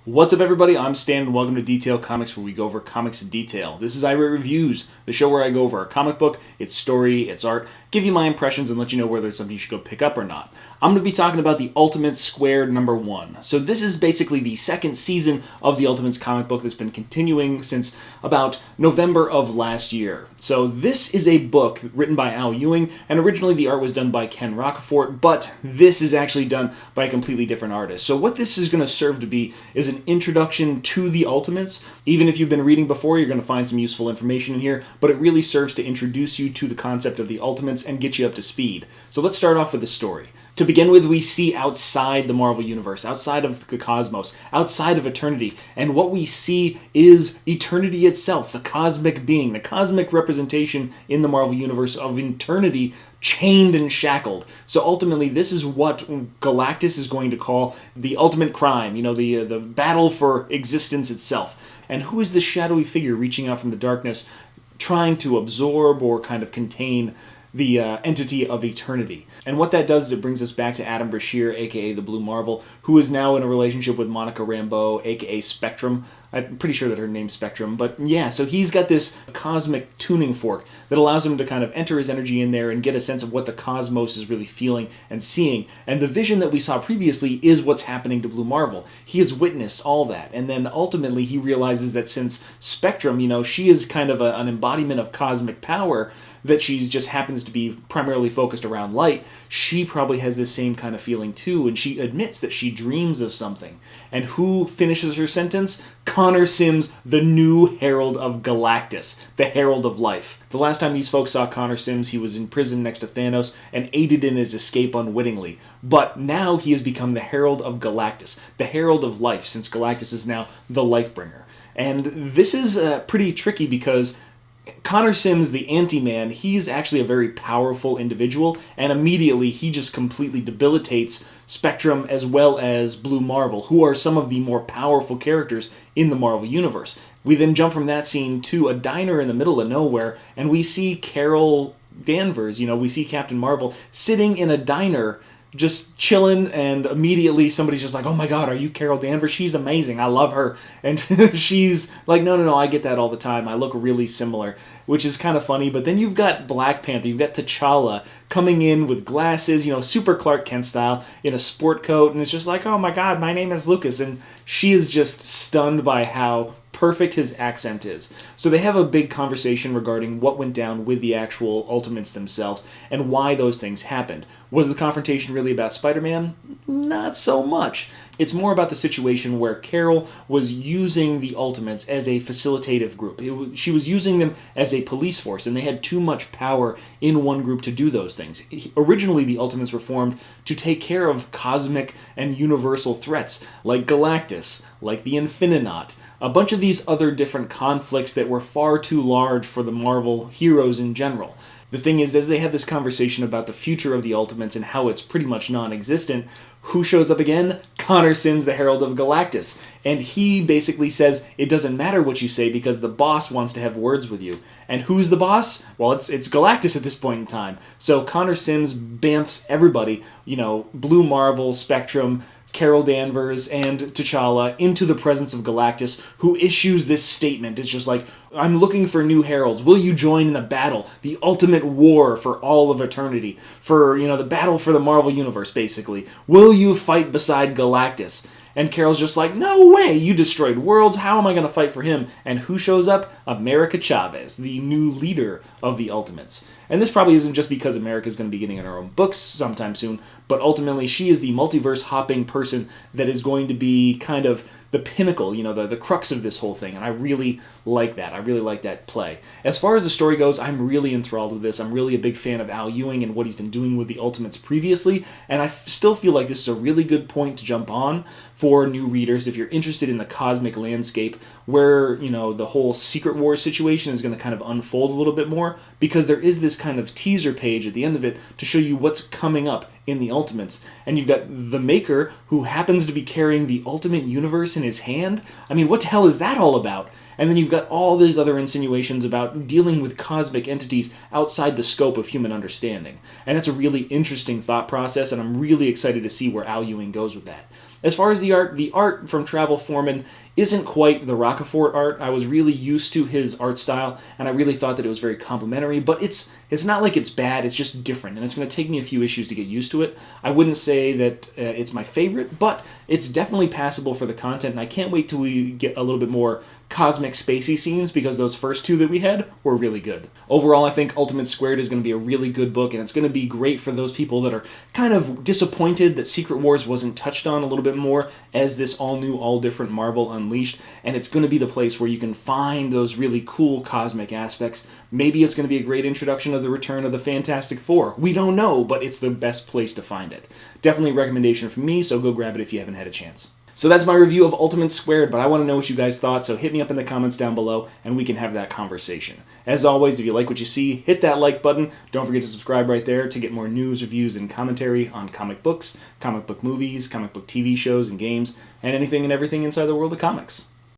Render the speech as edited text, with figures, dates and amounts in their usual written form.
What's up, everybody? I'm Stan, and welcome to Detail Comics, where we go over comics in detail. This is iRate Reviews, the show where I go over a comic book, its story, its art, give you my impressions, and let you know whether it's something you should go pick up or not. I'm going to be talking about the Ultimates Squared #1. So this is basically the second season of the Ultimates comic book that's been continuing since about November of last year. So this is a book written by Ewing, and originally the art was done by Ken Rockefort, but this is actually done by a completely different artist. So what this is going to serve to be is an introduction to the Ultimates. Even if you've been reading before, you're going to find some useful information in here, but it really serves to introduce you to the concept of the Ultimates and get you up to speed. So let's start off with the story. To begin with, we see outside the Marvel Universe, outside of the cosmos, outside of eternity, and what we see is eternity itself, the cosmic being, the cosmic representation in the Marvel Universe of eternity chained and shackled. So ultimately, this is what Galactus is going to call the ultimate crime, the battle for existence itself. And who is this shadowy figure reaching out from the darkness, trying to absorb or kind of contain the entity of eternity? And what that does is it brings us back to Adam Brashear, aka the Blue Marvel, who is now in a relationship with Monica Rambeau, aka Spectrum. I'm pretty sure that her name's Spectrum, but yeah, so he's got this cosmic tuning fork that allows him to kind of enter his energy in there and get a sense of what the cosmos is really feeling and seeing. And the vision that we saw previously is what's happening to Blue Marvel. He has witnessed all that, and then ultimately he realizes that since Spectrum, she is kind of an embodiment of cosmic power, that she just happens to be primarily focused around light, she probably has this same kind of feeling too, and she admits that she dreams of something. And who finishes her sentence? Connor Sims, the new Herald of Galactus, the Herald of Life. The last time these folks saw Connor Sims, he was in prison next to Thanos and aided in his escape unwittingly. But now he has become the Herald of Galactus, the Herald of Life, since Galactus is now the Lifebringer. And this is pretty tricky because Connor Sims, the Anti-Man, he's actually a very powerful individual, and immediately he just completely debilitates Spectrum as well as Blue Marvel, who are some of the more powerful characters in the Marvel Universe. We then jump from that scene to a diner in the middle of nowhere, and we see Carol Danvers, we see Capatin Marvel, sitting in a diner just chilling, and immediately somebody's just like, oh my god, are you Carol Danvers? She's amazing, I love her. And she's like, no, I get that all the time, I look really similar, which is kind of funny. But then you've got Black Panther, you've got T'Challa coming in with glasses, super Clark Kent style, in a sport coat, and it's just like, oh my god, my name is Lucas, and she is just stunned by how perfect his accent is. So they have a big conversation regarding what went down with the actual Ultimates themselves and why those things happened. Was the confrontation really about Spider-Man? Not so much. It's more about the situation where Carol was using the Ultimates as a facilitative group. She was using them as a police force, and they had too much power in one group to do those things. Originally, the Ultimates were formed to take care of cosmic and universal threats, like Galactus, like the Infininaut, a bunch of these other different conflicts that were far too large for the Marvel heroes in general. The thing is, as they have this conversation about the future of the Ultimates and how it's pretty much non-existent, who shows up again? Connor Sims, the Herald of Galactus. And he basically says, it doesn't matter what you say because the boss wants to have words with you. And who's the boss? Well, it's Galactus at this point in time. So Connor Sims bamfs everybody, Blue Marvel, Spectrum, Carol Danvers, and T'Challa into the presence of Galactus, who issues this statement. It's just like, I'm looking for new heralds. Will you join in the battle? The ultimate war for all of eternity. For, the battle for the Marvel Universe, basically. Will you fight beside Galactus? And Carol's just like, no way, you destroyed worlds, how am I going to fight for him? And who shows up? America Chavez, the new leader of the Ultimates. And this probably isn't just because America's going to be getting her own books sometime soon, but ultimately she is the multiverse-hopping person that is going to be kind of the pinnacle, the crux of this whole thing. And I really like that. I really like that play. As far as the story goes, I'm really enthralled with this. I'm really a big fan of Al Ewing and what he's been doing with the Ultimates previously, and I still feel like this is a really good point to jump on for new readers if you're interested in the cosmic landscape where, the whole Secret Wars situation is going to kind of unfold a little bit more, because there is this kind of teaser page at the end of it to show you what's coming up in the Ultimates. And you've got the Maker, who happens to be carrying the Ultimate Universe in his hand. I mean, what the hell is that all about? And then you've got all these other insinuations about dealing with cosmic entities outside the scope of human understanding. And that's a really interesting thought process, and I'm really excited to see where Al Ewing goes with that. As far as the art from Travel Foreman isn't quite the Rocafort art. I was really used to his art style, and I really thought that it was very complimentary, but it's not like it's bad, it's just different, and it's going to take me a few issues to get used to it. I wouldn't say that it's my favorite, but it's definitely passable for the content, and I can't wait till we get a little bit more cosmic spacey scenes, because those first two that we had were really good. Overall, I think Ultimate Squared is going to be a really good book, and it's going to be great for those people that are kind of disappointed that Secret Wars wasn't touched on a little bit more as this all-new, all-different Marvel Unleashed, and it's going to be the place where you can find those really cool cosmic aspects. Maybe it's going to be a great introduction of the return of the Fantastic Four. We don't know, but it's the best place to find it. Definitely a recommendation from me, so go grab it if you haven't had a chance. So that's my review of Ultimate Squared, but I want to know what you guys thought, so hit me up in the comments down below, and we can have that conversation. As always, if you like what you see, hit that like button. Don't forget to subscribe right there to get more news, reviews, and commentary on comic books, comic book movies, comic book TV shows and games, and anything and everything inside the world of comics.